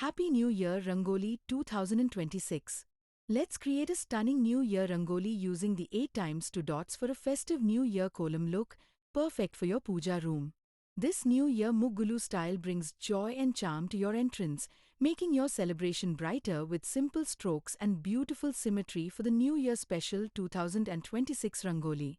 Happy New Year Rangoli 2026. Let's create a stunning New Year Rangoli using the 8 times 2 dots for a festive New Year Kolam look, perfect for your Pooja room. This New Year Muggulu style brings joy and charm to your entrance, making your celebration brighter with simple strokes and beautiful symmetry for the New Year special 2026 Rangoli.